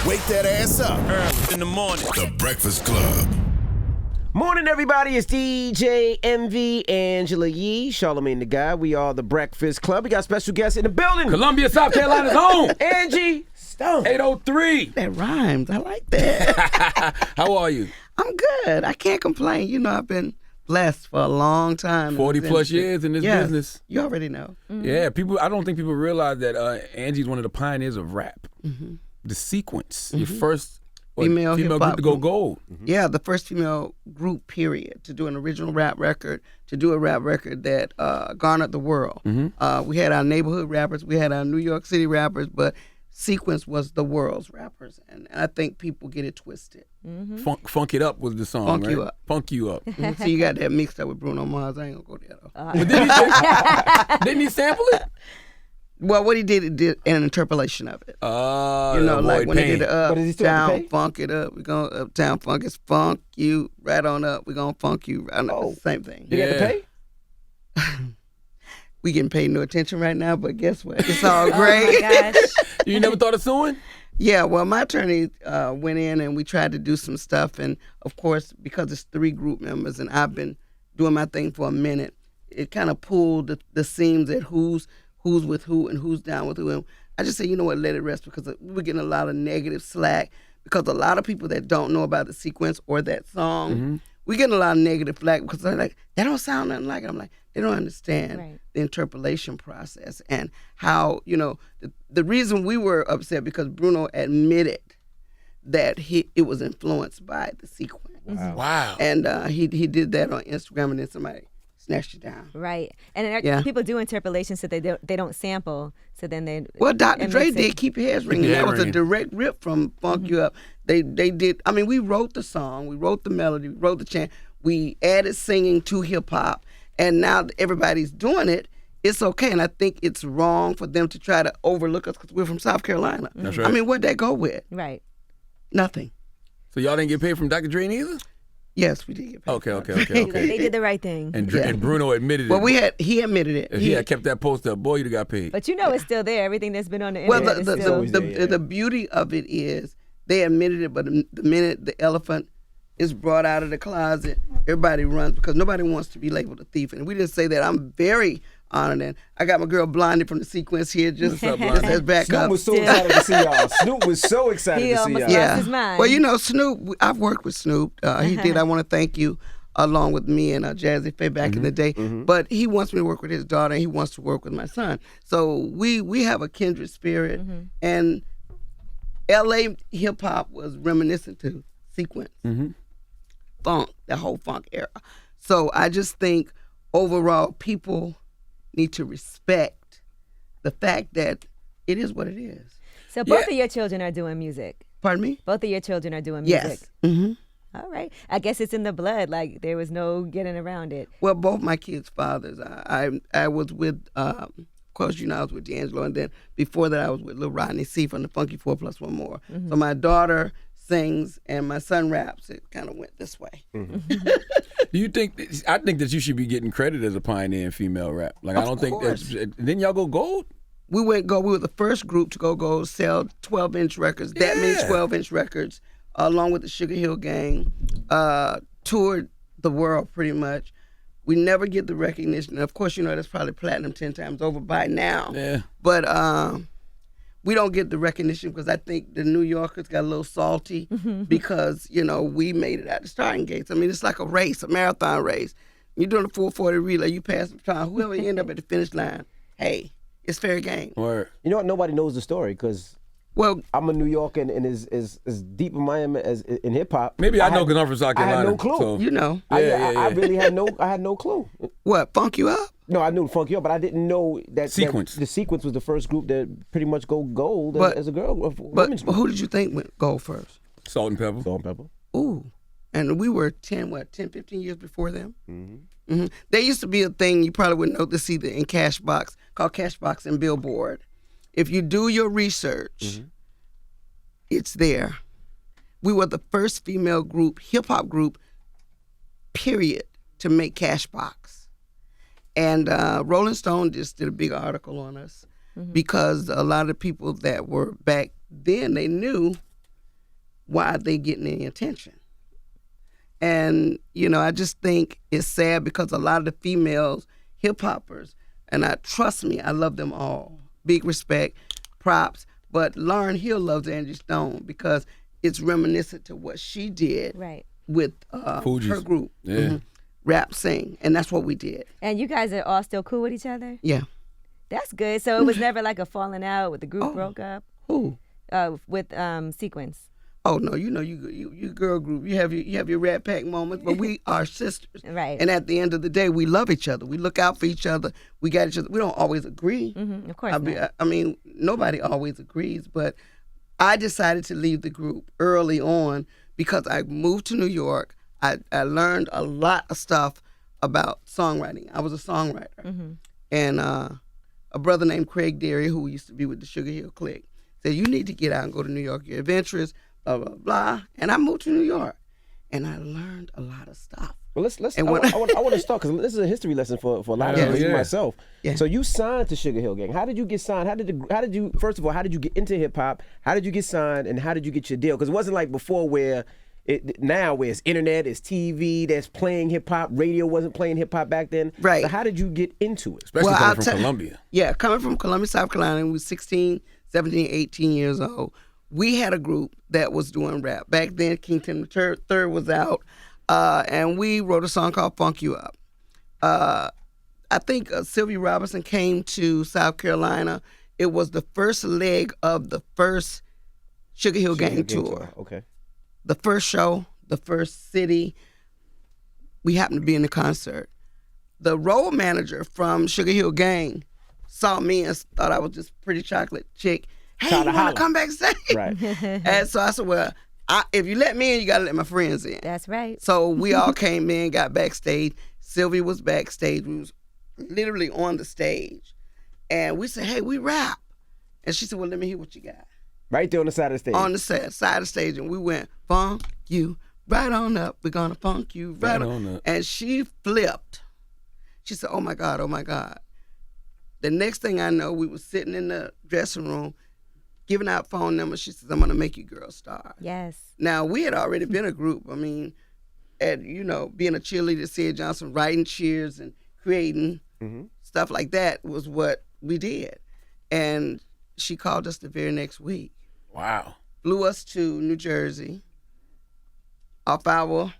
Wake that ass up. Early in the morning. The Breakfast Club. Morning, everybody. It's DJ MV, Angela Yee, Charlamagne the Guy. We are the Breakfast Club. We got special guests in the building. Columbia, South Carolina's home. Angie Stone. 803. That rhymes. I like that. How are you? I'm good. I can't complain. You know, I've been blessed for a long time. 40 plus years in this business. You already know. Mm-hmm. Yeah, I don't think people realize that Angie's one of the pioneers of rap. Mm-hmm. The Sequence, your first female group to go gold. Mm-hmm. Yeah, the first female group, period, to do an original rap record, to do a rap record that garnered the world. Mm-hmm. We had our neighborhood rappers, we had our New York City rappers, but Sequence was the world's rappers, and I think people get it twisted. Mm-hmm. Funk It Up was the song, Funk right? You Up. Funk You Up. So you got that mixed up with Bruno Mars. I ain't gonna go there though. But didn't he sample it? Well, what he did an interpolation of it. You know, like when he did the But does he still have to Uptown pay? Funk It Up, we're going to Uptown Funk. It's funk you right on up. We're going to funk you right on up. It's the same thing. You got to pay? We getting paid no attention right now, but guess what? It's all great. Oh my gosh. You never thought of suing? Yeah, well, my attorney went in and we tried to do some stuff. And, of course, because it's 3 group members and I've been doing my thing for a minute, it kind of pulled the seams at who's with who and who's down with who. And I just say, you know what, let it rest, because we were getting a lot of negative slack because a lot of people that don't know about the Sequence or that song, we getting a lot of negative flack because they're like, that don't sound nothing like it. I'm like, they don't understand the interpolation process and how, you know, the reason we were upset because Bruno admitted that it was influenced by the Sequence. Wow. And he did that on Instagram, and then somebody snatched it down. Right. And people do interpolation so they don't sample. So then they. Well, Dr. Dre did Keep Your Heads Ringing. That was a direct rip from Funk You Up. They did. I mean, we wrote the song, we wrote the melody, we wrote the chant, we added singing to hip hop, and now that everybody's doing it. It's okay, and I think it's wrong for them to try to overlook us because we're from South Carolina. That's right. I mean, what'd that go with? Right. Nothing. So y'all didn't get paid from Dr. Dre either? Yes, we did get paid. Okay. They did the right thing. And Bruno admitted it. Well, he admitted it. If he had kept that post up, boy, you'd have got paid. But you know it's still there. Everything that's been on the Well, internet is still the beauty of it is they admitted it, but the minute the elephant is brought out of the closet, everybody runs because nobody wants to be labeled a thief. And we didn't say that. I'm very honored. And I got my girl Blondie from the Sequence here just as backup. Snoop was so excited to see y'all. Snoop was so excited He to see almost y'all. lost his mind. Well, you know, Snoop, I've worked with Snoop. He did I Want to Thank You along with me and Jazzy Faye back in the day. But he wants me to work with his daughter, and he wants to work with my son. So we have a kindred spirit. And L.A. hip-hop was reminiscent to Sequence. Funk, the whole funk era. So I just think overall people need to respect the fact that it is what it is. So both of your children are doing music. Pardon me? Both of your children are doing music. Yes. All right. I guess it's in the blood. Like there was no getting around it. Well, both my kids' fathers. I was with, of course, you know, I was with D'Angelo, and then before that I was with Lil Rodney C from the Funky 4+1 More. So my daughter sings and my son raps. It kind of went this way. Do you think? I think that you should be getting credit as a pioneer in female rap. Like I don't think that. Didn't y'all go gold? We went gold. We were the first group to go gold, sell 12-inch records. That means 12-inch records, along with the Sugar Hill Gang. Toured the world pretty much. We never get the recognition. And of course, you know that's probably platinum 10 times over by now. Yeah. But we don't get the recognition because I think the New Yorkers got a little salty because, you know, we made it out the starting gates. I mean, it's like a race, a marathon race. You're doing a 440 relay, you pass the time. Whoever you end up at the finish line, hey, it's fair game. Word. You know what? Nobody knows the story because I'm a New Yorker and as deep in Miami as in hip hop. Maybe I know because I'm from South Carolina. I had no clue. So. You know. I really had no clue. What, Funk You Up? No, I knew Funk You Up, but I didn't know that Sequence. the Sequence was the first group that pretty much go gold as a girl. But who did you think went gold first? Salt and Pepper. Salt and Pepper. Ooh. And we were 10, 15 years before them? There used to be a thing you probably wouldn't know this either in Cashbox, called Cashbox and Billboard. If you do your research, it's there. We were the first female group, hip-hop group, period, to make Cashbox. And Rolling Stone just did a big article on us because a lot of people that were back then, they knew why are they getting any attention? And, I just think it's sad because a lot of the females, hip-hoppers, and trust me, I love them all. Big respect, props. But Lauryn Hill loves Angie Stone because it's reminiscent to what she did with her group. Yeah. Rap, sing. And that's what we did. And you guys are all still cool with each other? Yeah. That's good. So it was never like a falling out with the group broke up? Who? With Sequence. Oh no, you girl group. You have your Rat Pack moments, but we are sisters. Right. And at the end of the day, we love each other. We look out for each other. We got each other. We don't always agree. Of course not. I mean, nobody always agrees, but I decided to leave the group early on because I moved to New York. I learned a lot of stuff about songwriting. I was a songwriter. And a brother named Craig Derry, who used to be with the Sugar Hill Clique, said, you need to get out and go to New York. You're adventurous. Blah, blah, blah. And I moved to New York, and I learned a lot of stuff. Well, I want to start because this is a history lesson for a lot of people, even myself. Yeah. So you signed to Sugar Hill Gang. How did you get signed? How did you first of all, how did you get into hip hop? How did you get signed, and how did you get your deal? Because it wasn't like before where now where it's internet, it's TV that's playing hip hop. Radio wasn't playing hip hop back then. Right. So how did you get into it? Especially coming from Columbia. Yeah, coming from Columbia, South Carolina, we were 16, 17, 18 years old. We had a group that was doing rap. Back then, King Tim the Third was out, and we wrote a song called Funk You Up. I think Sylvia Robinson came to South Carolina. It was the first leg of the first Sugar Hill Gang tour. Okay. The first show, the first city, we happened to be in the concert. The road manager from Sugar Hill Gang saw me and thought I was this pretty chocolate chick. Hey, you want to come backstage? Right. And so I said, well, if you let me in, you got to let my friends in. That's right. So we all came in, got backstage. Sylvia was backstage. We was literally on the stage. And we said, hey, we rap. And she said, well, let me hear what you got. Right there on the side of the stage. On the side of the stage. And we went, funk you right on up. We're going to funk you right on up. And she flipped. She said, oh, my God, oh, my God. The next thing I know, we were sitting in the dressing room, giving out phone numbers. She says, I'm going to make you girls stars. Yes. Now, we had already been a group. I mean, being a cheerleader, Sid Johnson, writing cheers and creating stuff like that was what we did. And she called us the very next week. Wow. Flew us to New Jersey off our,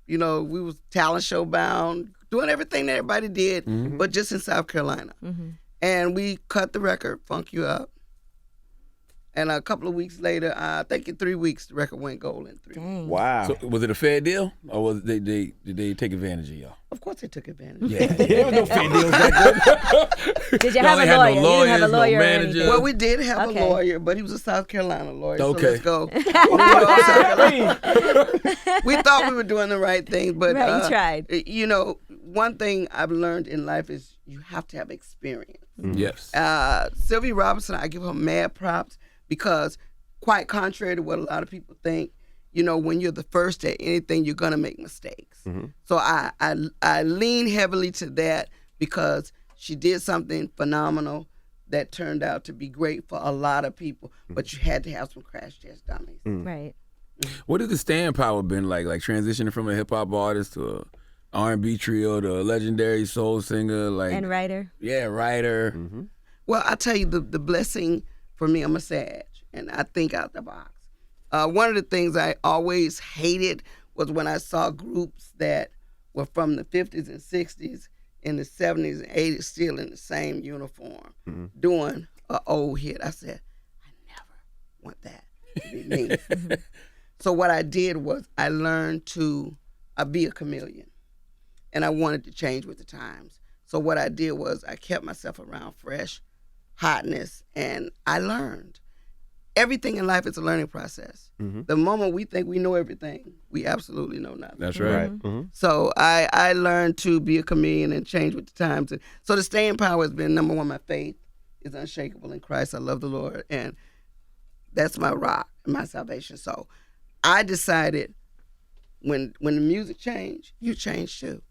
we was talent show bound, doing everything that everybody did, but just in South Carolina. And we cut the record, Funk You Up. And a couple of weeks later, I think in 3 weeks, the record went gold in 3 weeks. Wow. So was it a fair deal, or did they take advantage of y'all? Of course they took advantage. Yeah. There was no fair deals back then. Did you have a lawyer? You didn't have a lawyer or anything? Well, we did have a lawyer, but he was a South Carolina lawyer. Okay. So let's go. We thought we were doing the right thing, but you tried. One thing I've learned in life is you have to have experience. Yes. Sylvia Robinson, I give her mad props because, quite contrary to what a lot of people think, when you're the first at anything, you're gonna make mistakes. So I lean heavily to that because she did something phenomenal that turned out to be great for a lot of people. But you had to have some crash test dummies. Right. What has the staying power been like transitioning from a hip hop artist to a R&B trio to a legendary soul singer, and writer? Yeah, writer. Well, I tell you, the blessing for me, I'm a Sag, and I think out the box. One of the things I always hated was when I saw groups that were from the 50s and 60s, in the 70s and 80s, still in the same uniform, doing an old hit. I said, I never want that to be me. So what I did was I learned to be a chameleon, and I wanted to change with the times. So what I did was I kept myself around fresh hotness, and I learned. Everything in life is a learning process. The moment we think we know everything, we absolutely know nothing. That's right. So I learned to be a chameleon and change with the times. So the staying power has been, number one, my faith is unshakable in Christ. I love the Lord, and that's my rock and my salvation. So I decided when the music changed, you change too.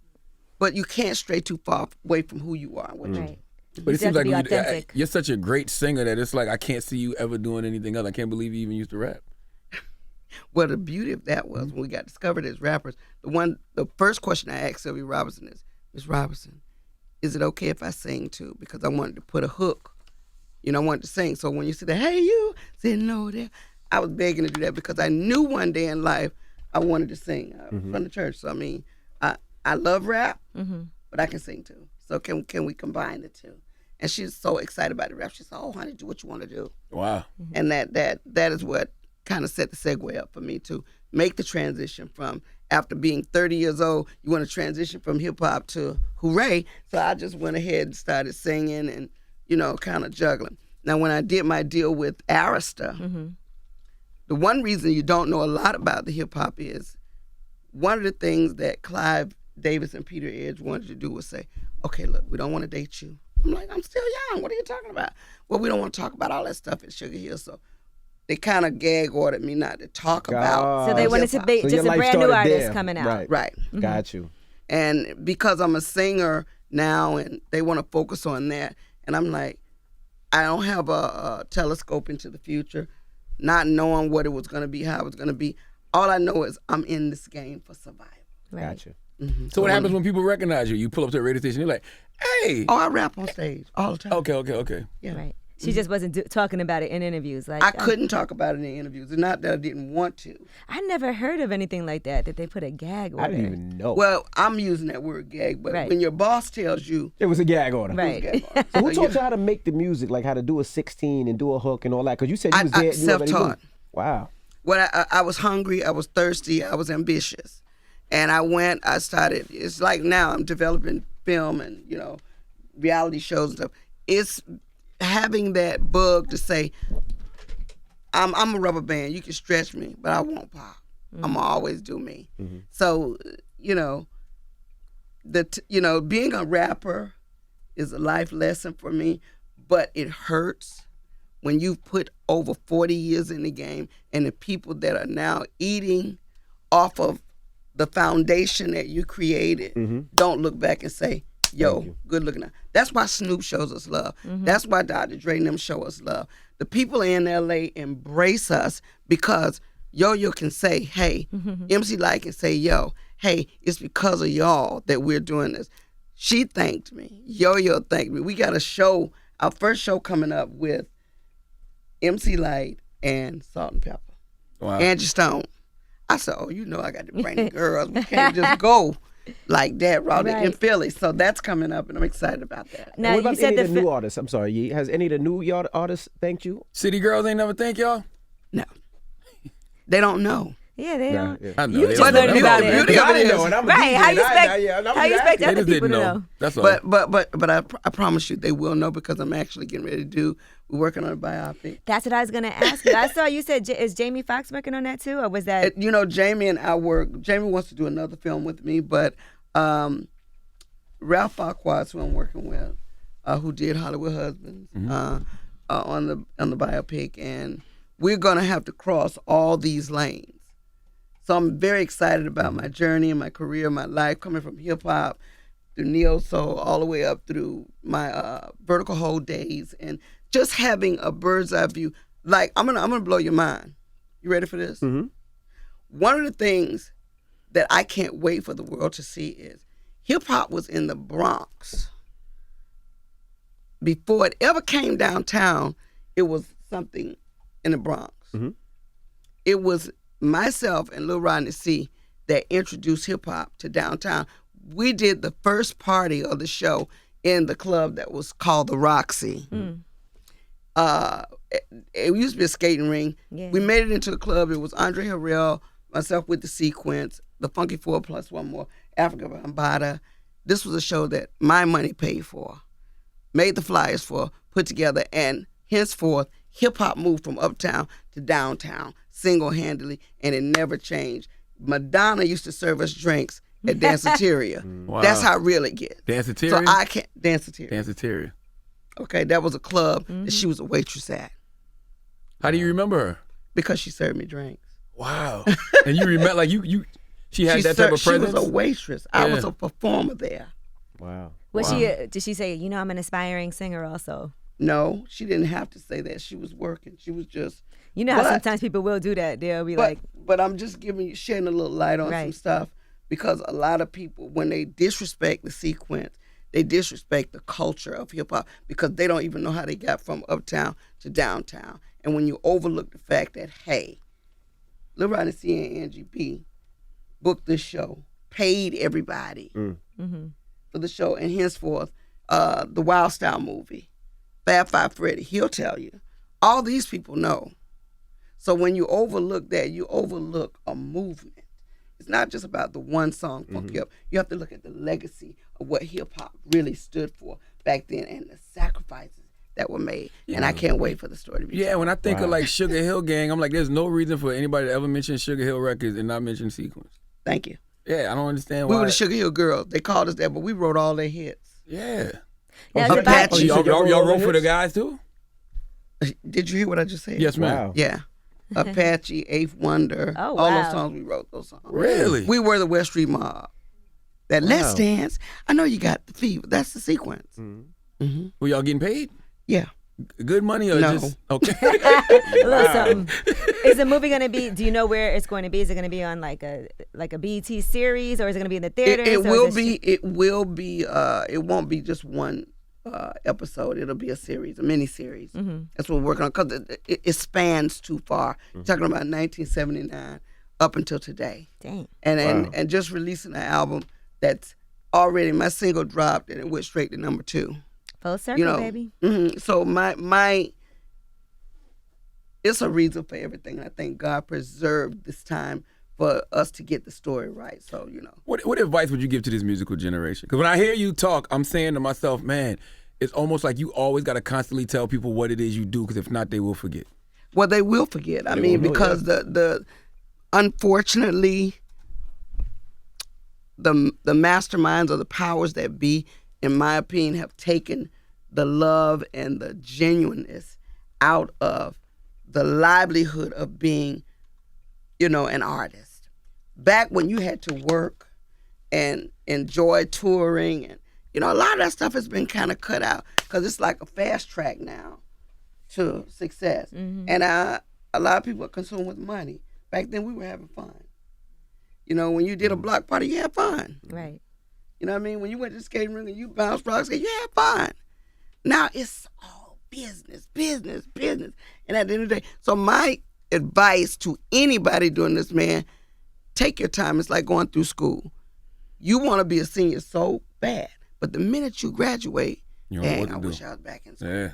But you can't stray too far away from who you are and what you do. But it seems like authentic. you're such a great singer that it's like I can't see you ever doing anything else. I can't believe you even used to rap. Well, the beauty of that was when we got discovered as rappers, the first question I asked Sylvia Robinson is, Ms. Robinson, is it okay if I sing too? Because I wanted to put a hook. I wanted to sing. So when you said, hey, you, said no there, I was begging to do that because I knew one day in life I wanted to sing from the church. So, I mean, I love rap, but I can sing too. So can we combine the two? And she's so excited about the rap. She said, oh, honey, do what you want to do. Wow. And that is what kind of set the segue up for me to make the transition from after being 30 years old, you want to transition from hip hop to hooray. So I just went ahead and started singing and, kind of juggling. Now, when I did my deal with Arista, the one reason you don't know a lot about the hip hop is one of the things that Clive Davis and Peter Edge wanted to do was say, okay, look, we don't want to date you. I'm like, I'm still young. What are you talking about? Well, we don't want to talk about all that stuff at Sugar Hill. So they kind of gag ordered me not to talk about. So they wanted to be just a brand new artist coming out. Right. Got you. And because I'm a singer now and they want to focus on that, and I'm like, I don't have a telescope into the future, not knowing what it was going to be, how it was going to be. All I know is I'm in this game for survival. Right. Got you. So what happens when people recognize you? You pull up to a radio station, you're like, hey. Oh, I rap on stage all the time. Okay. Yeah. Right. She just wasn't talking about it in interviews. Like I couldn't talk about it in interviews. It's not that I didn't want to. I never heard of anything like that they put a gag order. I didn't even know. Well, I'm using that word gag, but Right. when your boss tells you, it was a gag order. Right. it was a gag order. So who taught you how to make the music, like how to do a 16 and do a hook and all that? Because you said you was there. You self-taught. already knew. Wow. When I was hungry, I was thirsty, I was ambitious. And I started, it's like now I'm developing film and, reality shows and stuff. It's having that bug to say, I'm a rubber band. You can stretch me, but I won't pop. I'm gonna always do me. So, being a rapper is a life lesson for me, but it hurts when you've put over 40 years in the game and the people that are now eating off of the foundation that you created don't look back and say, yo, good looking out. That's why Snoop shows us love. That's why Dr. Dre and them show us love. The people in LA embrace us because Yo-Yo can say, hey, MC Light can say, yo, hey, it's because of y'all that we're doing this. She thanked me. Yo-Yo thanked me. We got a show, our first show coming up with MC Light and Salt and Pepper. Wow. Angie Stone. I said, oh, I got to bring the girls. We can't just go like that in Philly. So that's coming up, and I'm excited about that. Now, what about any of the new artists? I'm sorry, Yee. Has any of the new artists thanked you? City Girls ain't never thank y'all? No. They don't know. Yeah, they don't. Yeah. I know. You just learned about it. Beauty of it is, Right. How you expect other people to know? That's all. But I promise you they will know because I'm actually getting ready to we're working on a biopic. That's what I was going to ask you. I saw you said, is Jamie Foxx working on that too? Or was that? Jamie and I work. Jamie wants to do another film with me, but Ralph Farquaad, who I'm working with, who did Hollywood Husbands, on the biopic, and we're going to have to cross all these lanes. So I'm very excited about my journey and my career, my life, coming from hip-hop through neo-soul all the way up through my vertical hold days and just having a bird's eye view. Like, I'm gonna blow your mind. You ready for this? One of the things that I can't wait for the world to see is hip-hop was in the Bronx. Before it ever came downtown, it was something in the Bronx. It was myself and Lil Rodney C that introduced hip-hop to downtown. We did the first party of the show in the club that was called the Roxy. It used to be a skating ring. Yeah. We made it into a club. It was Andre Harrell, myself with the Sequence, the Funky Four plus one more, Africa Bambaataa. This was a show that my money paid for, made the flyers for, put together, and henceforth, hip-hop moved from uptown to downtown single-handedly, and it never changed. Madonna used to serve us drinks at Danceteria. Wow. That's how real it gets. Danceteria? So I can't, Danceteria. Danceteria. Okay, that was a club that she was a waitress at. How do you remember her? Because she served me drinks. Wow. And you remember, she had that type of presence? She was a waitress. I was a performer there. Wow. Was she? Did she say, I'm an aspiring singer also? No, she didn't have to say that. She was working. She was just. You know how sometimes people will do that. They'll be like, but I'm just shedding a little light on some stuff, because a lot of people, when they disrespect the sequence, they disrespect the culture of hip hop, because they don't even know how they got from uptown to downtown. And when you overlook the fact that, hey, Lil Rodney C and Angie B booked this show, paid everybody for the show, and henceforth, the Wild Style movie, Fab Five Freddy, he'll tell you. All these people know. So when you overlook that, you overlook a movement. It's not just about the one song, Funk You Up. You have to look at the legacy of what hip-hop really stood for back then and the sacrifices that were made. Yeah. And I can't wait for the story to be told. When I think of like Sugar Hill Gang, I'm like, there's no reason for anybody to ever mention Sugar Hill Records and not mention Sequence. Thank you. Yeah, I don't understand why. We were the Sugar Hill Girls. They called us that, but we wrote all their hits. Yeah. Apache. Y'all wrote for the guys too? Did you hear what I just said? Yes, ma'am. Wow. Yeah. Apache, Eighth Wonder, all those songs, we wrote those songs. Really? We were the West Street Mob. That Let's Dance, I know you got the fever. That's the sequence. Were y'all getting paid? Yeah. Good money or No. just okay? A little something. Is the movie going to be? Do you know where it's going to be? Is it going to be on like a BET series, or is it going to be in the theaters? It will be. It will be. It won't be just one episode. It'll be a series, a mini series. That's what we're working on, because it spans too far. You're talking about 1979 up until today. Dang. And just releasing an album that's already, my single dropped and it went straight to number 2. Full circle, baby. So my it's a reason for everything. I think God preserved this time for us to get the story right. So, What advice would you give to this musical generation? Because when I hear you talk, I'm saying to myself, man, it's almost like you always got to constantly tell people what it is you do, because if not, they will forget. Well, they will forget. I mean, because the unfortunately, the masterminds or the powers that be, in my opinion, have taken the love and the genuineness out of the livelihood of being, an artist. Back when you had to work and enjoy touring, and a lot of that stuff has been kind of cut out, because it's like a fast track now to success. And a lot of people are consumed with money. Back then we were having fun. When you did a block party, you had fun. Right. You know what I mean? When you went to the skating rink and you bounced rocks, you had fun. Now it's all business. And at the end of the day, so my advice to anybody doing this, man, take your time. It's like going through school. You want to be a senior so bad, but the minute you graduate, dang, I wish I was back in school. Yeah.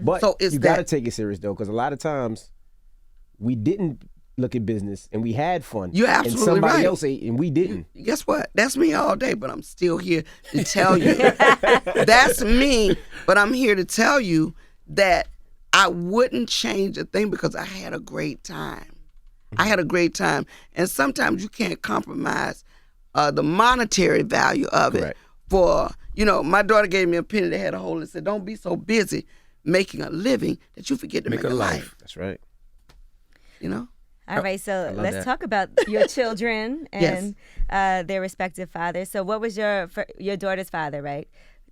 But so you got to take it serious, though, because a lot of times we didn't look at business and we had fun. You're absolutely right. And somebody else ate and we didn't. Guess what? That's me all day, but I'm still here to tell you. That's me, but I'm here to tell you that I wouldn't change a thing, because I had a great time. I had a great time. And sometimes you can't compromise the monetary value of it. Correct. For, my daughter gave me a penny that had a hole and said, don't be so busy making a living that you forget to make a life. That's right. All right, so let's that. talk about your children and their respective fathers. So what was your daughter's father, right?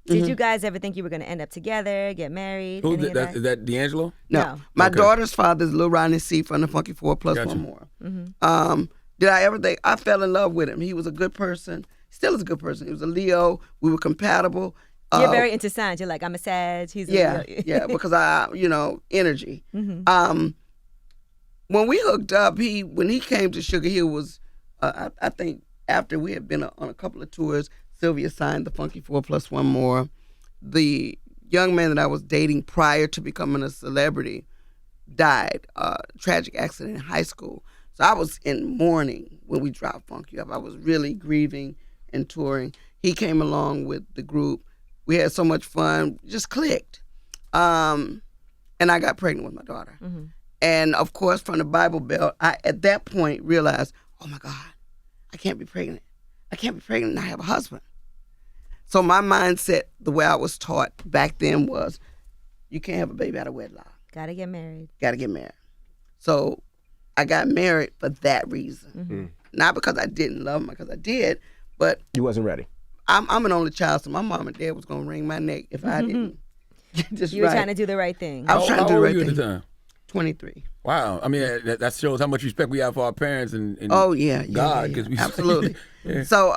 Did you guys ever think you were going to end up together, get married? Who is that D'Angelo? No. My daughter's father is Lil Rodney C from the Funky 4 plus Gotcha. one more. Did I ever think? I fell in love with him. He was a good person. Still is a good person. He was a Leo. We were compatible. You're very into signs. You're like, I'm a Sag. He's a Leo. Because energy. When we hooked up, when he came to Sugar Hill was, I think after we had been on a couple of tours, Sylvia signed the Funky 4 plus one more. The young man that I was dating prior to becoming a celebrity died, tragic accident in high school. So I was in mourning when we dropped Funky Up. I was really grieving and touring. He came along with the group. We had so much fun, just clicked. And I got pregnant with my daughter. And of course, from the Bible Belt, I at that point realized, oh my God, I can't be pregnant. I can't be pregnant and I have a husband. So my mindset, the way I was taught back then was, you can't have a baby out of wedlock. Gotta get married. So I got married for that reason. Not because I didn't love him, because I did, but You wasn't ready. I'm an only child, so my mom and dad was going to wring my neck if I didn't get this You were right. trying to do the right thing. I was trying to do the right thing. How old were you at the time? 23. Wow. I mean, that shows how much respect we have for our parents and oh yeah, God. yeah. We, absolutely. yeah. So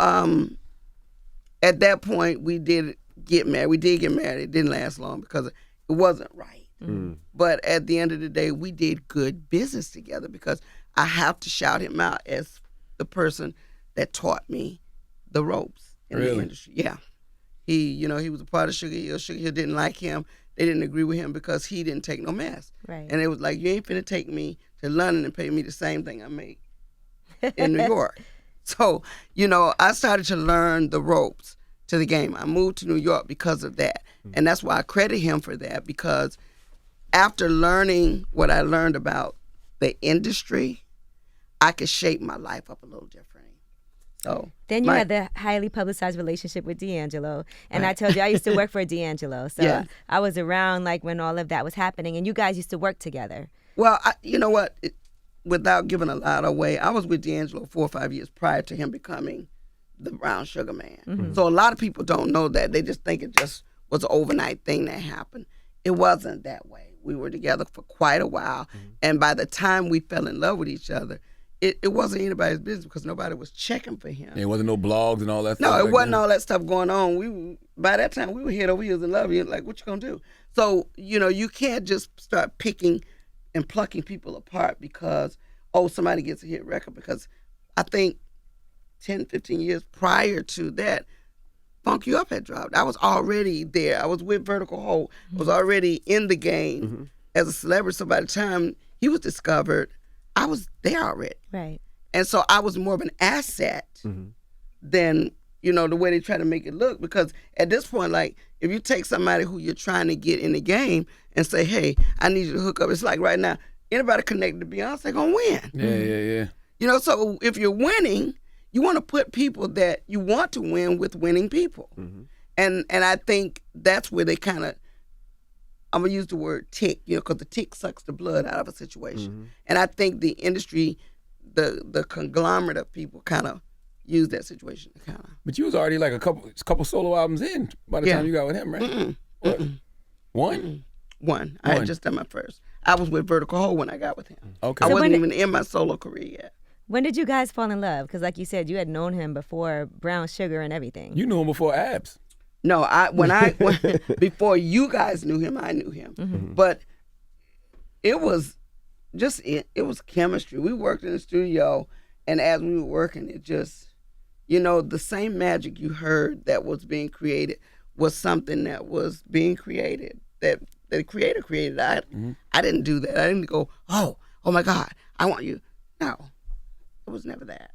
at that point, we did get married. We did get married. It didn't last long because it wasn't right. Mm. But at the end of the day, we did good business together because I have to shout him out as the person that taught me the ropes in the industry. Yeah. He was a part of Sugar Hill. Sugar Hill didn't like him. They didn't agree with him because he didn't take no mess. Right. And it was like, you ain't finna take me to London and pay me the same thing I make in New York. So, I started to learn the ropes to the game. I moved to New York because of that. And that's why I credit him for that, because after learning what I learned about the industry, I could shape my life up a little different. So then you had the highly publicized relationship with D'Angelo, and I told you I used to work for D'Angelo, so I was around like when all of that was happening, and you guys used to work together. Well, you know what? Without giving a lot away, I was with D'Angelo 4 or 5 years prior to him becoming the Brown Sugar Man. Mm-hmm. So a lot of people don't know that. They just think it just was an overnight thing that happened. It wasn't that way. We were together for quite a while, and by the time we fell in love with each other, it wasn't anybody's business because nobody was checking for him. There wasn't no blogs and all that stuff. No, it wasn't all that stuff going on. By that time, we were head over heels in love. You're like, what you gonna do? So, you can't just start picking and plucking people apart because, somebody gets a hit record. Because I think 10, 15 years prior to that, Funk You Up had dropped. I was already there. I was with Vertical Hold. I was already in the game as a celebrity. So by the time he was discovered, I was there already. Right. And so I was more of an asset than, the way they try to make it look. Because at this point, like, if you take somebody who you're trying to get in the game and say, hey, I need you to hook up. It's like right now, anybody connected to Beyonce gonna win. Yeah. So if you're winning, you want to put people that you want to win with winning people. And I think that's where they kind of, I'm going to use the word tick, because the tick sucks the blood out of a situation. And I think the industry, the conglomerate of people kind of use that situation to kind of. But you was already like a couple solo albums in by the time you got with him, right? One? One. I had just done my first. I was with Vertical Hold when I got with him. Okay. I wasn't even in my solo career yet. When did you guys fall in love? Because like you said, you had known him before Brown Sugar and everything. You knew him before Abs. No, before you guys knew him, I knew him. But it was chemistry. We worked in the studio, and as we were working, it just, the same magic you heard that was being created was something that was being created, that the creator created. I didn't do that. I didn't go, oh my God, I want you. No, it was never that.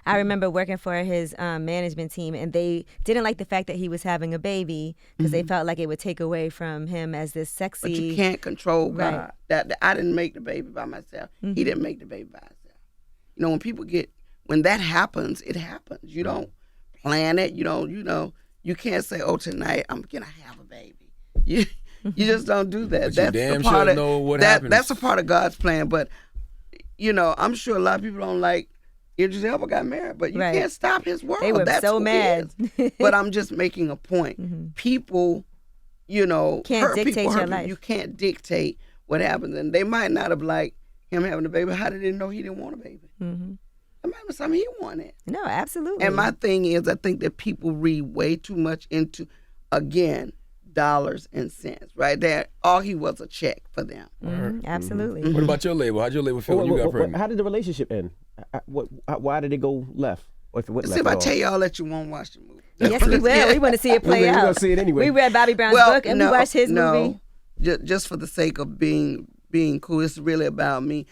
I remember working for his management team, and they didn't like the fact that he was having a baby because they felt like it would take away from him as this sexy. But you can't control God. Right. That I didn't make the baby by myself. He didn't make the baby by himself. When that happens, it happens. You don't plan it. You don't. You can't say, "Oh, tonight I'm gonna have a baby." You just don't do that. But that's you damn a part sure of, know what happens. That's a part of God's plan. But I'm sure a lot of people don't like. Idris Elba got married, but you can't stop his world. They were That's so who mad. he is. But I'm just making a point. People, can't dictate your life. You can't dictate what happens, and they might not have liked him having a baby. How did they know he didn't want a baby? It might be something he wanted. No, absolutely. And my thing is, I think that people read way too much into, again, dollars and cents, right? That all he was a check for them. Absolutely. What about your label? How'd your label feel when you got pregnant? How did the relationship end? Why did it go left? If I tell y'all that you won't watch the movie. Yes, we will. We want to see it play out. We're going to see it anyway. We read Bobby Brown's book and we watched his movie. Just for the sake of being cool, it's really about me.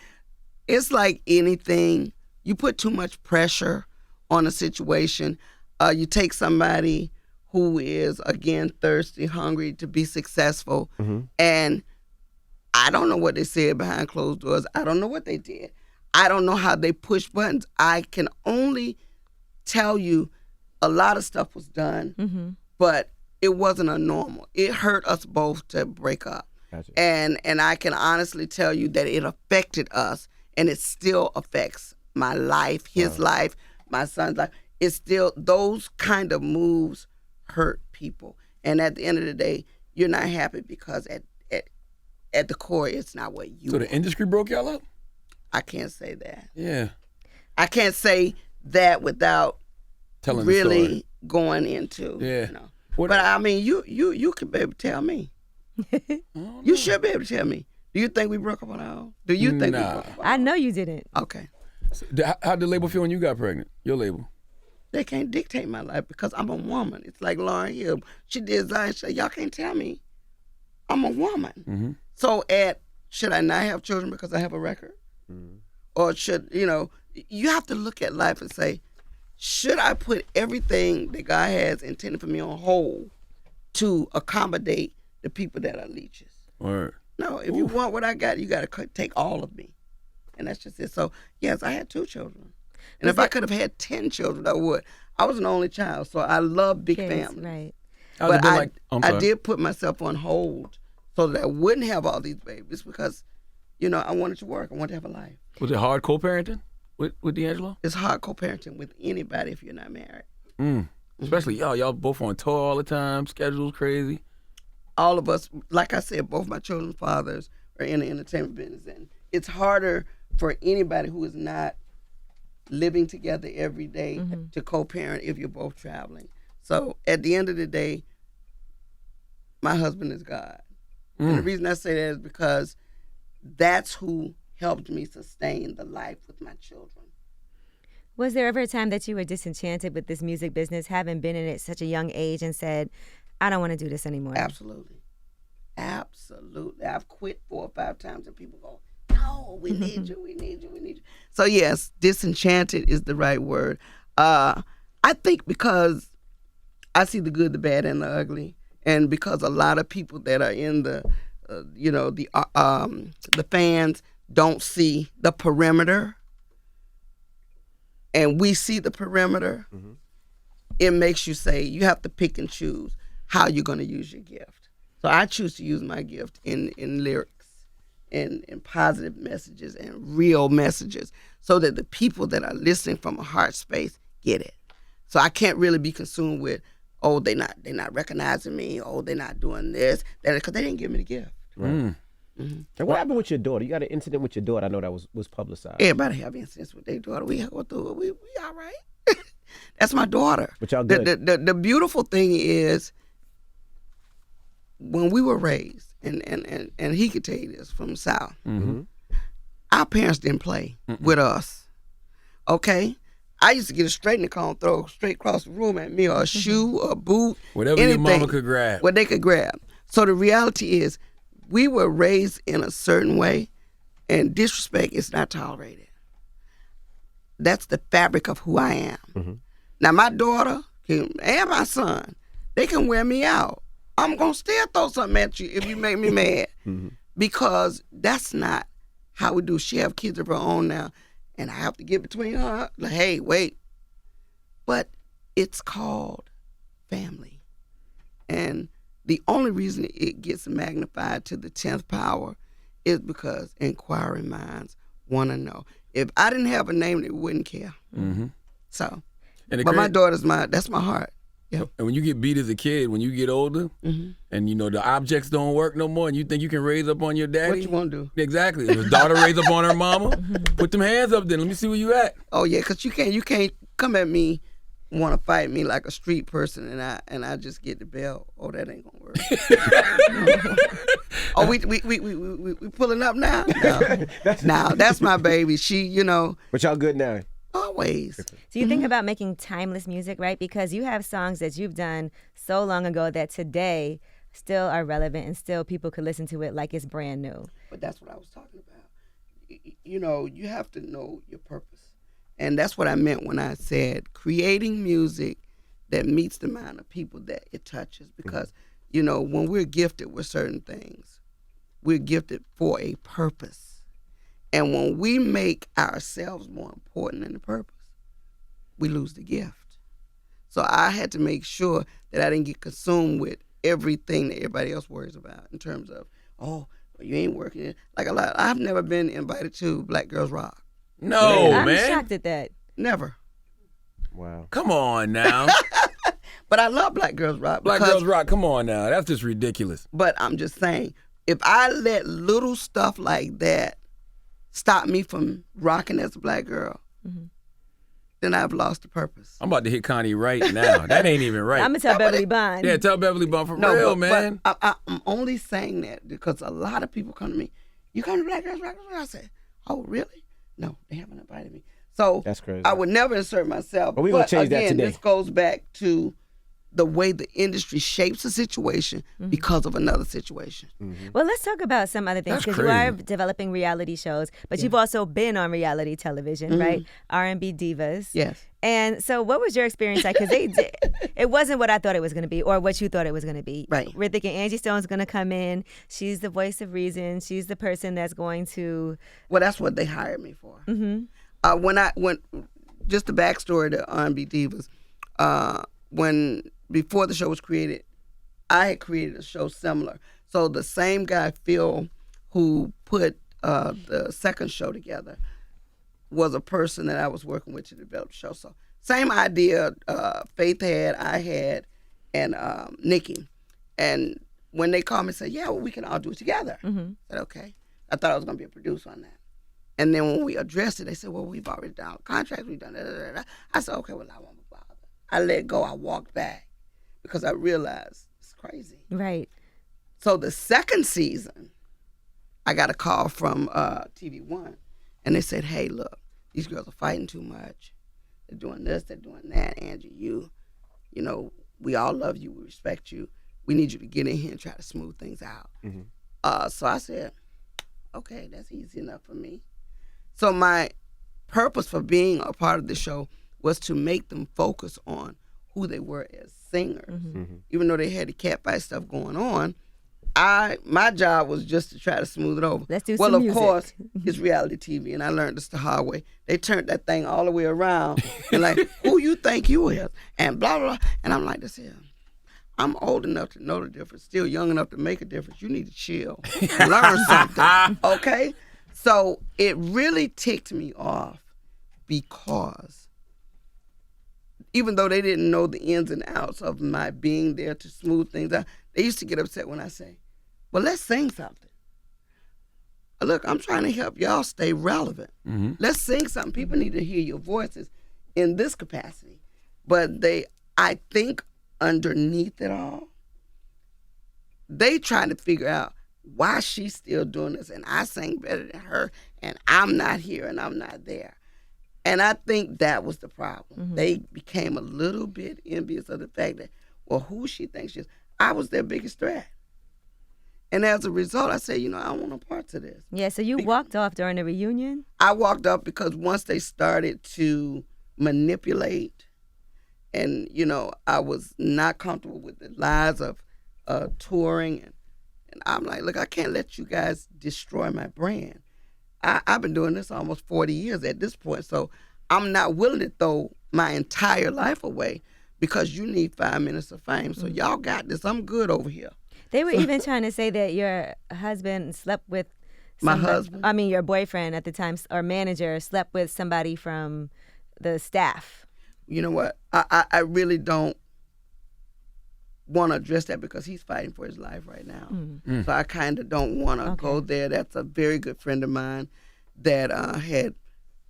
It's like anything. You put too much pressure on a situation. You take somebody who is, again, thirsty, hungry to be successful, and I don't know what they said behind closed doors. I don't know what they did. I don't know how they push buttons. I can only tell you a lot of stuff was done, but it wasn't a normal. It hurt us both to break up. Gotcha. And I can honestly tell you that it affected us, and it still affects my life, his life, my son's life. It's still, those kind of moves hurt people. And at the end of the day, you're not happy because at the core, it's not what you So the industry broke y'all up? I can't say that. Yeah. I can't say that without Telling really the story. going into. Yeah. You know. What- But I mean, you could be able to tell me. You should be able to tell me. Do you think we broke up on our own? Do you think we broke up on our I own? know you didn't. Okay. So, how'd the label feel when you got pregnant? Your label? They can't dictate my life because I'm a woman. It's like Lauryn Hill. She did Zion. She said, y'all can't tell me. I'm a woman. Mm-hmm. So should I not have children because I have a record? Or should, you have to look at life and say, should I put everything that God has intended for me on hold to accommodate the people that are leeches? Word. No, if you want what I got, you got to take all of me. And that's just it. So, yes, I had 2 children. And if I could have had 10 children, I would. I was an only child, so I love big Kids, families. right. How's it But been I did put myself on hold so that I wouldn't have all these babies because, I wanted to work. I wanted to have a life. Was it hard co-parenting with D'Angelo? It's hard co-parenting with anybody if you're not married. Especially y'all both on tour all the time, schedules crazy. All of us, like I said, both my children's fathers are in the entertainment business. And it's harder for anybody who is not living together every day to co-parent if you're both traveling. So at the end of the day, my husband is God. And the reason I say that is because that's who helped me sustain the life with my children. Was there ever a time that you were disenchanted with this music business, having been in it at such a young age, and said, I don't want to do this anymore? Absolutely. I've quit 4 or 5 times and people go, no, we need you, we need you, we need you. So yes, disenchanted is the right word. I think because I see the good, the bad, and the ugly, and because a lot of people that are in the fans don't see the perimeter, and we see the perimeter, it makes you say you have to pick and choose how you're going to use your gift. So I choose to use my gift in lyrics, in positive messages and real messages, so that the people that are listening from a heart space get it. So I can't really be consumed with, oh, they're not recognizing me, oh, they're not doing this, because they didn't give me the gift. Right. And what happened with your daughter? You got an incident with your daughter. I know that was publicized. Everybody have incidents with their daughter. We go through it. We all right. That's my daughter. But y'all good. The beautiful thing is, when we were raised, and he could tell you this from the South, our parents didn't play with us. Okay? I used to get a straightening comb throw straight across the room at me, or a shoe, or a boot, Whatever anything, your mama could grab. what they could grab. So the reality is, we were raised in a certain way, and disrespect is not tolerated. That's the fabric of who I am. Now, my daughter and my son, they can wear me out. I'm going to still throw something at you if you make me mad, because that's not how we do. She have kids of her own now, and I have to get between her, like, hey, wait. But it's called family. And the only reason it gets magnified to the 10th power is because inquiring minds want to know. If I didn't have a name, they wouldn't care. So, but my daughter's that's my heart. Yep. And when you get beat as a kid, when you get older, and the objects don't work no more, and you think you can raise up on your daddy, What you want to do? Exactly. If his daughter raise up on her mama, put them hands up. Then let me see where you at. Oh yeah, because you can't come at me, want to fight me like a street person, and I just get the belt. Oh, that ain't gonna work. Oh, we pulling up now? No. That's my baby. She, But y'all good now. Always. So you think about making timeless music, right? Because you have songs that you've done so long ago that today still are relevant and still people could listen to it like it's brand new. But that's what I was talking about. You have to know your purpose. And that's what I meant when I said creating music that meets the mind of people that it touches. Because, when we're gifted with certain things, we're gifted for a purpose. And when we make ourselves more important than the purpose, we lose the gift. So I had to make sure that I didn't get consumed with everything that everybody else worries about in terms of, oh, you ain't working. Like a lot. I've never been invited to Black Girls Rock. No, I'm man. shocked at that. Never. Wow. Come on now. But I love Black Girls Rock. Black Girls Rock, come on now. That's just ridiculous. But I'm just saying, if I let little stuff like that stop me from rocking as a black girl, then I've lost the purpose. I'm about to hit Connie right now. That ain't even right. I'm going to tell Beverly Bond. Yeah, tell Beverly Bond for real, man. But I'm only saying that because a lot of people come to me, you come to Black Girls Rock? I say, oh, really? No, they haven't invited me. So that's crazy. I would never insert myself. But we're going to change that today. This goes back to the way the industry shapes a situation because of another situation. Well, let's talk about some other things, because you are developing reality shows, but you've also been on reality television, right? R&B Divas. Yes. And so what was your experience like? Because it wasn't what I thought it was going to be or what you thought it was going to be. Right. We're thinking Angie Stone's going to come in. She's the voice of reason. She's the person that's going to... Well, that's what they hired me for. When just the backstory to R&B Divas, before the show was created, I had created a show similar. So the same guy, Phil, who put the second show together, was a person that I was working with to develop the show. So same idea Faith had, I had, and Nikki. And when they called me and said, yeah, well, we can all do it together. I said, okay. I thought I was going to be a producer on that. And then when we addressed it, they said, well, we've already done contracts, we've done da. I said, okay, well, I won't bother. I let go, I walked back because I realized it's crazy. Right. So the second season, I got a call from TV One, and they said, hey, look, these girls are fighting too much. They're doing this, they're doing that. Angie, you know, we all love you, we respect you. We need you to get in here and try to smooth things out. So I said, okay, that's easy enough for me. So my purpose for being a part of the show was to make them focus on who they were as singers. Even though they had the catfight stuff going on, my job was just to try to smooth it over. Let's do well, some of music. course, it's reality TV, and I learned this the hard way. They turned that thing all the way around, and like, who you think you is? And blah, blah, blah. And I'm like, this here. I'm old enough to know the difference, still young enough to make a difference. You need to chill, learn something, okay? So it really ticked me off because even though they didn't know the ins and outs of my being there to smooth things out, they used to get upset when I say, well, let's sing something. Look, I'm trying to help y'all stay relevant. Let's sing something. People need to hear your voices in this capacity. But I think underneath it all, they trying to figure out why she's still doing this and I sang better than her and I'm not here and I'm not there. And I think that was the problem. They became a little bit envious of the fact that, well, who she thinks she is. I was their biggest threat. And as a result, I said, I don't want no parts of this. Yeah, so you walked off during the reunion? I walked off because once they started to manipulate and, I was not comfortable with the lies of touring. And I'm like, look, I can't let you guys destroy my brand. I've been doing this almost 40 years at this point, so I'm not willing to throw my entire life away because you need 5 minutes of fame. So y'all got this. I'm good over here. They were even trying to say that your husband slept with somebody, my husband? I mean, your boyfriend at the time, or manager, slept with somebody from the staff. You know what? I really don't want to address that because he's fighting for his life right now. So I kind of don't want to go there. That's a very good friend of mine that I had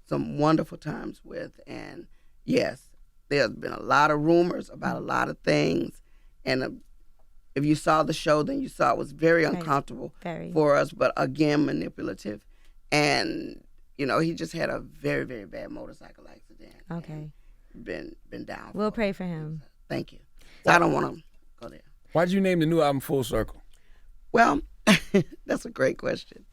some wonderful times with. And yes, there's been a lot of rumors about a lot of things. And if you saw the show, then you saw it was very uncomfortable for us, but again, manipulative. And, he just had a very, very bad motorcycle accident. Okay. Been down. We'll pray for him. Thank you. So I don't want to go there. Why'd you name the new album Full Circle? Well, that's a great question.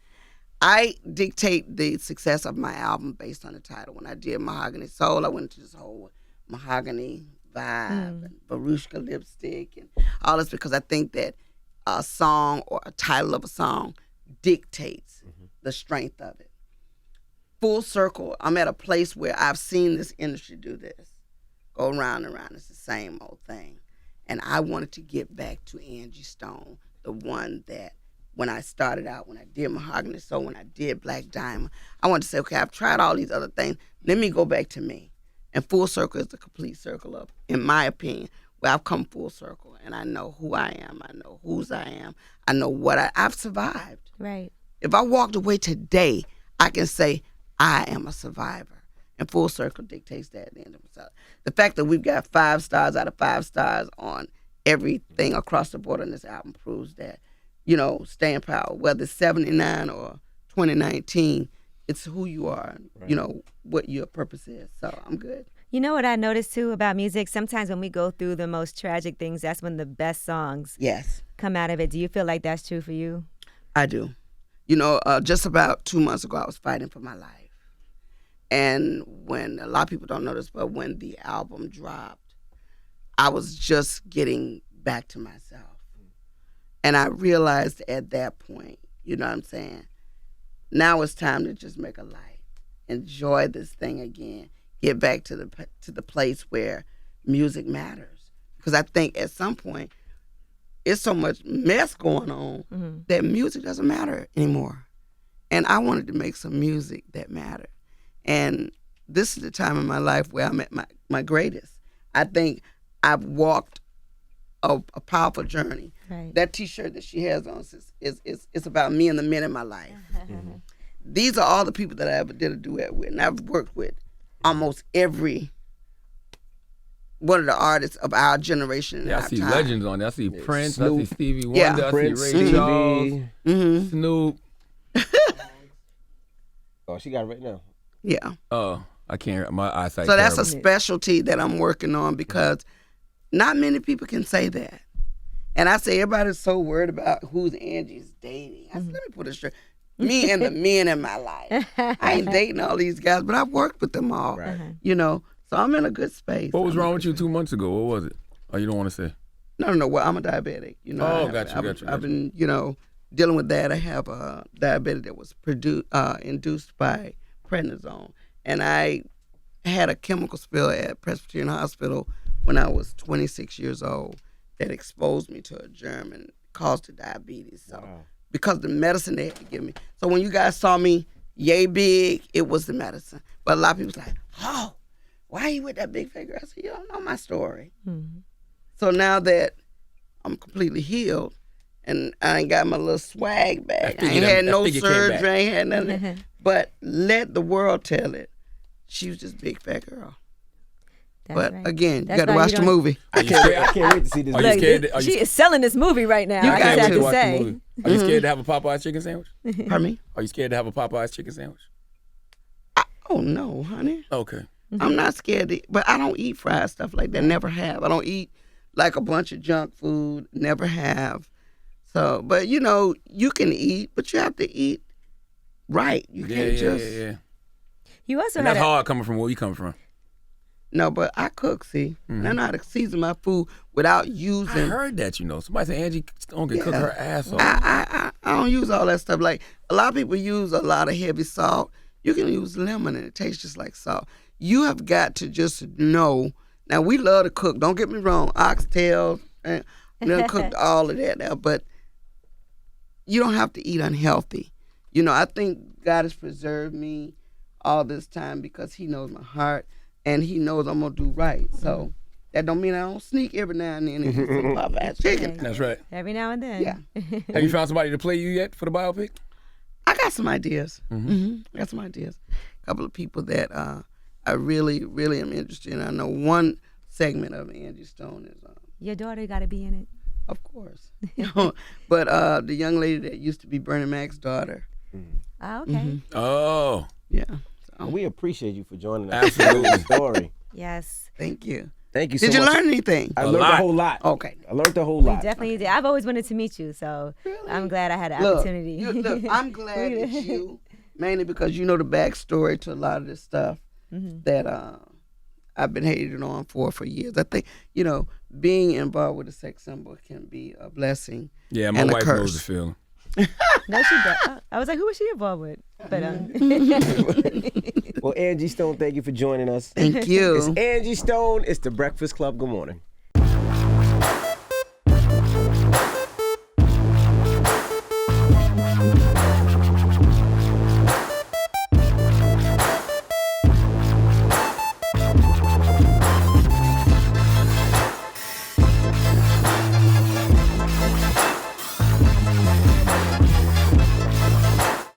I dictate the success of my album based on the title. When I did Mahogany Soul, I went into this whole mahogany vibe and Baruchka lipstick and all this because I think that a song or a title of a song dictates the strength of it. Full circle, I'm at a place where I've seen this industry do this. Go round and round, it's the same old thing. And I wanted to get back to Angie Stone, the one that when I started out, when I did Mahogany Soul, when I did Black Diamond, I wanted to say, okay, I've tried all these other things. Let me go back to me. And Full Circle is the complete circle of, in my opinion, But I've come full circle, and I know who I am. I know whose I am. I know what I've survived. Right. If I walked away today, I can say I am a survivor. And full circle dictates that at the end of it. The fact that we've got 5 stars out of 5 stars on everything across the board on this album proves that, staying power, whether it's 79 or 2019, it's who you are, right. What your purpose is. So I'm good. You know what I noticed too about music? Sometimes when we go through the most tragic things, that's when the best songs come out of it. Do you feel like that's true for you? I do. Just about 2 months ago, I was fighting for my life. And when, a lot of people don't know this, but when the album dropped, I was just getting back to myself. And I realized at that point, you know what I'm saying? Now it's time to just make a life. Enjoy this thing again. Get back to the place where music matters. Because I think at some point, it's so much mess going on that music doesn't matter anymore. And I wanted to make some music that mattered. And this is the time in my life where I'm at my greatest. I think I've walked a powerful journey. Right. That T-shirt that she has on is about me and the men in my life. These are all the people that I ever did a duet with. And I've worked with almost every one of the artists of our generation. Yeah, I see legends on there. I see Prince, Snoop. I see Stevie Wonder, Prince, I see Ray Charles, Snoop. Oh, she got it right now. Yeah. Oh, I can't. My eyesight. So that's a specialty that I'm working on because not many people can say that. And I say everybody's so worried about who's Angie's dating. I said, let me put it straight. Me and the men in my life. I ain't dating all these guys, but I've worked with them all. Right. So I'm in a good space. What was wrong with you 2 months ago? What was it? Oh, you don't want to say? No. Well, I'm a diabetic. Got you. I've been, dealing with that. I have a diabetic that was induced by prednisone. And I had a chemical spill at Presbyterian Hospital when I was 26 years old that exposed me to a germ and caused the diabetes. So because of the medicine they had to give me. So when you guys saw me yay big, it was the medicine. But a lot of people was like, oh, why are you with that big figure? I said, you don't know my story. Mm-hmm. So now that I'm completely healed and I ain't got my little swag back, I ain't had no surgery, I ain't had nothing. But let the world tell it. She was just a big fat girl. But again, you got to watch the movie. I can't wait to see this movie. She is selling this movie right now. I just have to say. Are you scared to have a Popeye's chicken sandwich? Pardon me? Are you scared to have a Popeye's chicken sandwich? Oh, no, honey. Okay. I'm not scared, but I don't eat fried stuff like that. Never have. I don't eat like a bunch of junk food. Never have. So, but you can eat, but you have to eat right. You can't just. Yeah. You also and that's hard coming from where you come from. No, but I cook, see. And I know how to season my food without using. I heard that, Somebody said Angie don't get cook her ass off. I don't use all that stuff. Like, a lot of people use a lot of heavy salt. You can use lemon and it tastes just like salt. You have got to just know. Now, we love to cook. Don't get me wrong. Oxtails, and cooked all of that now. But you don't have to eat unhealthy. I think God has preserved me all this time because he knows my heart. And he knows I'm going to do right. So that don't mean I don't sneak every now and then and eat some Popeye's chicken. That's right. Every now and then. Yeah. Have you found somebody to play you yet for the biopic? I got some ideas. I got some ideas. A couple of people that I really, really am interested in. I know one segment of Angie Stone is... Your daughter got to be in it. Of course. But the young lady that used to be Bernie Mac's daughter. Oh, okay. Oh. Yeah. We appreciate you for joining us. Absolutely. Story. Yes. Thank you. Thank you so much. Did you learn anything? I learned a whole lot. Okay. I learned a whole lot. Definitely did. I've always wanted to meet you, so really? I'm glad I had an opportunity. Look, I'm glad it's you, mainly because you know the backstory to a lot of this stuff that I've been hating on for years. I think, being involved with a sex symbol can be a blessing. Yeah, my wife knows the feeling. No, she does. I was like, who was she involved with? But Well, Angie Stone, thank you for joining us. Thank you. It's Angie Stone. It's The Breakfast Club. Good morning.